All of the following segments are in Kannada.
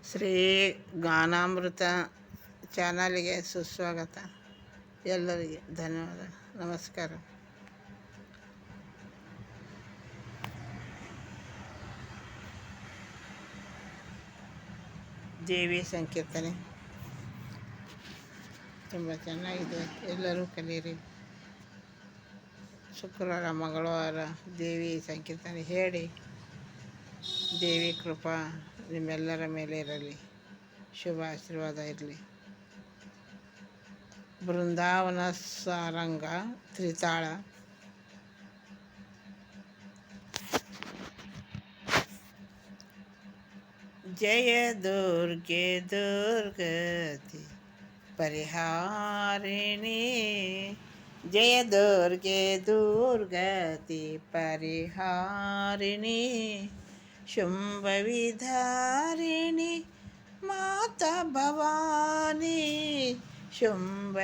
ಶ್ರೀ ಗಾನಾಮೃತ ಚಾನಲ್ಗೆ ಸುಸ್ವಾಗತ. ಎಲ್ಲರಿಗೆ ಧನ್ಯವಾದ, ನಮಸ್ಕಾರ. ದೇವಿ ಸಂಕೀರ್ತನೆ ತುಂಬ ಚೆನ್ನಾಗಿದೆ, ಎಲ್ಲರೂ ಕಲಿಯಿರಿ. ಶುಕ್ರವಾರ ಮಂಗಳವಾರ ದೇವಿ ಸಂಕೀರ್ತನೆ ಹೇಳಿ ದೇವಿ ಕೃಪಾ ನಿಮ್ಮೆಲ್ಲರ ಮೇಲೆ ಇರಲಿ, ಶುಭ ಆಶೀರ್ವಾದ ಇರಲಿ. ಬೃಂದಾವನ ಸಾರಂಗ ತ್ರಿತಾಳ. ಜಯ ದುರ್ಗೆ ದುರ್ಗತಿ ಪರಿಹಾರಿಣಿ, ಜಯ ದುರ್ಗೆ ದುರ್ಗತಿ ಪರಿಹಾರಿಣಿ, ಶುಂಭವಿಧಾರಿಣಿ ಮಾತಾ ಭವಾನಿ, ಶುಂಭವಿಧಾರಿಣಿ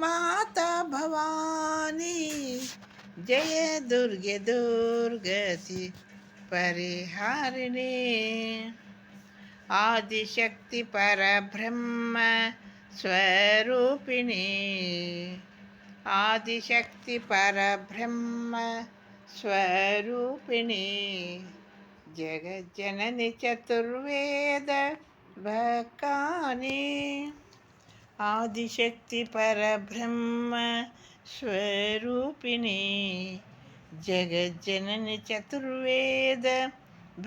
ಮಾತಾ ಭವಾನಿ, ಜಯ ದುರ್ಗೆ ದುರ್ಗತಿ ಪರಿಹಾರಿಣಿ. ಆದಿಶಕ್ತಿ ಪರಬ್ರಹ್ಮ ಸ್ವರೂಪಿಣಿ, ಆದಿಶಕ್ತಿ ಪರಬ್ರಹ್ಮ ಸ್ವರೂಪಿಣಿ, ಜಗಜ್ಜನನಿ ಚತುರ್ವೇದ ಭಕಾನಿ, ಆದಿಶಕ್ತಿ ಪರಬ್ರಹ್ಮ ಸ್ವರೂಪಿಣಿ, ಜಗಜ್ಜನನಿ ಚತುರ್ವೇದ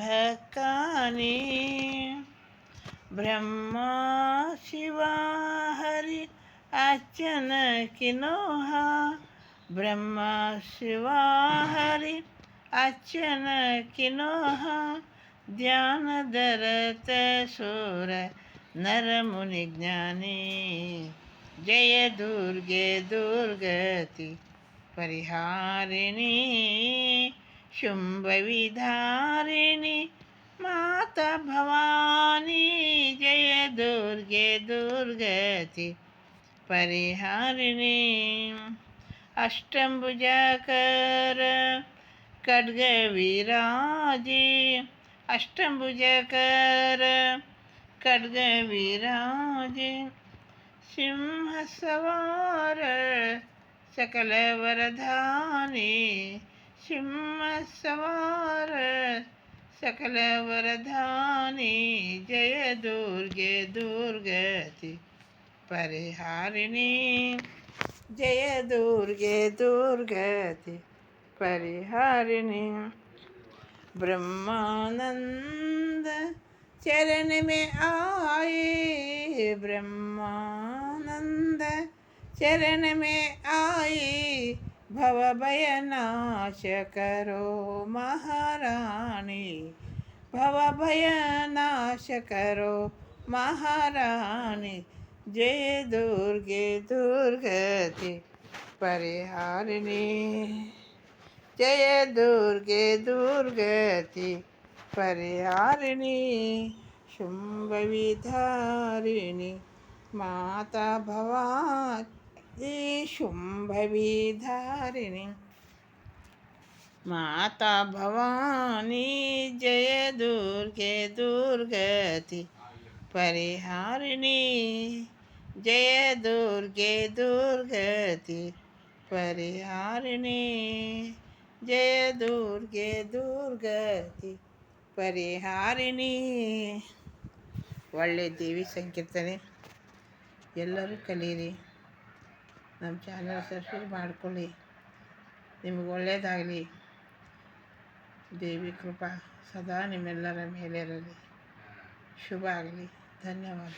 ಭಕಾನಿ, ಬ್ರಹ್ಮ ಶಿವ ಹರಿ ಅರ್ಚನ ಕಿನೋಹ, ಬ್ರಹ್ಮ ಶಿವ ಹರಿ ಅರ್ಚನ ಕಿನೋಹ, ಧ್ಯಾನದರತ ಸೂರ ನರ ಮುನಿ ಜ್ಞಾನಿ, ಜಯ ದುರ್ಗೆ ದುರ್ಗತಿ ಪರಿಹಾರಿಣಿ, ಶುಂಭವಿಧಾರಿಣಿ ಮಾತಾ ಭವಾನಿ, ಜಯ ದುರ್ಗೆ ದುರ್ಗತಿ ಪರಿಹಾರಿಣಿ. ಅಷ್ಟಂಭುಜಕರ ಖಡ್ಗ ವಿರಾಜಿ, ಅಷ್ಟಂಭುಜಕರ ಖಡ್ಗ ವಿರಾಜಿ, ಸಿಂಹ ಸವಾರ ಸಕಲ ವರದಾನಿ, ಸಿಂಹ ಸವಾರ ಸಕಲ ವರದಾನಿ, ಜಯ ದುರ್ಗೆ ದುರ್ಗತಿ ಪರಿಹಾರಿಣಿ, ಜಯ ದುರ್ಗೆ ದುರ್ಗತಿ परिहारिणी. ब्रह्मानंद चरण में आए, ब्रह्मानंद चरण में आए, भव भय नाश करो महारानी, भव भय नाश करो महारानी, जय दुर्गे दुर्गति परिहारिणी, जय दुर्गे दुर्गति परिहारिणी, शुंभविधारिणी माता भवानी, शुंभविधारिणी माता भवानी, जय दुर्गे दुर्गति परिहारिणी, जय दुर्गे दुर्गति परिहारिणी, जय दुर्गे दुर्गति ಪರಿಹಾರಿಣಿ. ಒಳ್ಳೆ ದೇವಿ ಸಂಕೀರ್ತನೆ, ಎಲ್ಲರೂ ಕಲೀರಿ. ನಮ್ಮ ಚಾನಲ್ ಸಬ್ಸ್ಕ್ರೈಬ್ ಮಾಡ್ಕೊಳ್ಳಿ. ನಿಮಗೆ ಒಳ್ಳೆಯದಾಗಲಿ. ದೇವಿ ಕೃಪಾ ಸದಾ ನಿಮ್ಮೆಲ್ಲರ ಮೇಲೆ ಇರಲಿ, ಶುಭ ಆಗಲಿ. ಧನ್ಯವಾದ.